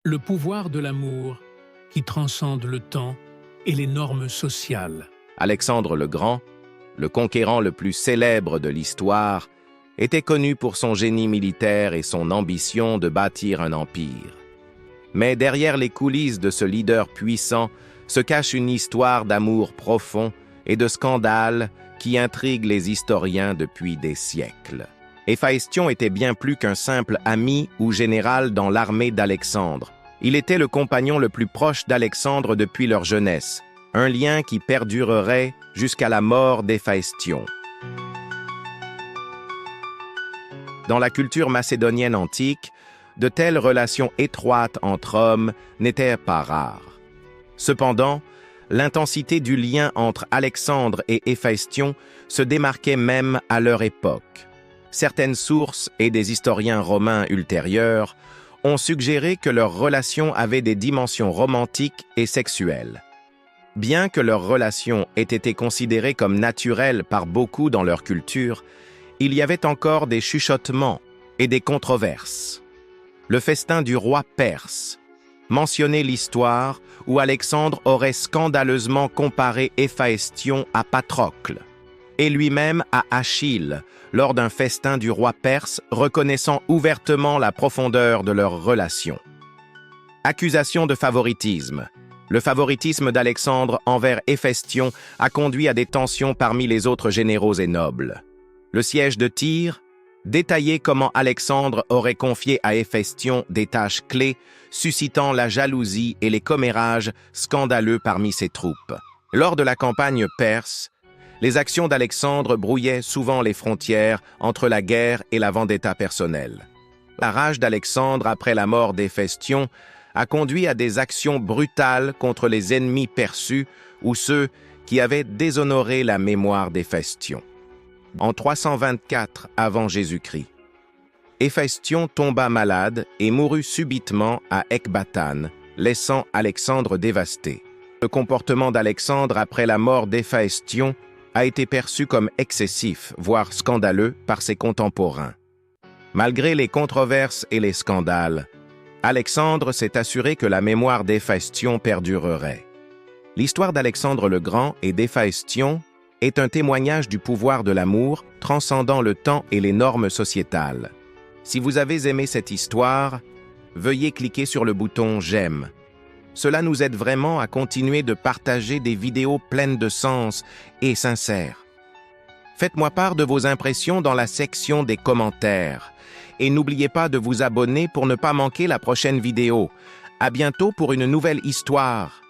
Le pouvoir de l'amour qui transcende le temps et les normes sociales. Alexandre le Grand, le conquérant le plus célèbre de l'histoire, était connu pour son génie militaire et son ambition de bâtir un empire. Mais derrière les coulisses de ce leader puissant se cache une histoire d'amour profond et de scandales qui intrigue les historiens depuis des siècles. Héphaïstion était bien plus qu'un simple ami ou général dans l'armée d'Alexandre. Il était le compagnon le plus proche d'Alexandre depuis leur jeunesse, un lien qui perdurerait jusqu'à la mort d'Héphaïstion. Dans la culture macédonienne antique, de telles relations étroites entre hommes n'étaient pas rares. Cependant, l'intensité du lien entre Alexandre et Héphaïstion se démarquait même à leur époque. Certaines sources et des historiens romains ultérieurs ont suggéré que leur relation avait des dimensions romantiques et sexuelles. Bien que leur relation ait été considérée comme naturelle par beaucoup dans leur culture, il y avait encore des chuchotements et des controverses. Le festin du roi perse mentionnait l'histoire où Alexandre aurait scandaleusement comparé Héphaïstion à Patrocle et lui-même à Achille lors d'un festin du roi perse, reconnaissant ouvertement la profondeur de leur relation. Accusation de favoritisme. Le favoritisme d'Alexandre envers Héphaïstion a conduit à des tensions parmi les autres généraux et nobles. Le siège de Tyr détaillait comment Alexandre aurait confié à Héphaïstion des tâches clés, suscitant la jalousie et les commérages scandaleux parmi ses troupes. Lors de la campagne perse, les actions d'Alexandre brouillaient souvent les frontières entre la guerre et la vendetta personnelle. La rage d'Alexandre après la mort d'Héphaïstion a conduit à des actions brutales contre les ennemis perçus ou ceux qui avaient déshonoré la mémoire d'Héphaïstion. En 324 avant Jésus-Christ, Héphaïstion tomba malade et mourut subitement à Ecbatane, laissant Alexandre dévasté. Le comportement d'Alexandre après la mort d'Héphaïstion a été perçu comme excessif, voire scandaleux, par ses contemporains. Malgré les controverses et les scandales, Alexandre s'est assuré que la mémoire d'Héphaïstion perdurerait. L'histoire d'Alexandre le Grand et d'Héphaïstion est un témoignage du pouvoir de l'amour transcendant le temps et les normes sociétales. Si vous avez aimé cette histoire, veuillez cliquer sur le bouton « J'aime ». Cela nous aide vraiment à continuer de partager des vidéos pleines de sens et sincères. Faites-moi part de vos impressions dans la section des commentaires. Et n'oubliez pas de vous abonner pour ne pas manquer la prochaine vidéo. À bientôt pour une nouvelle histoire.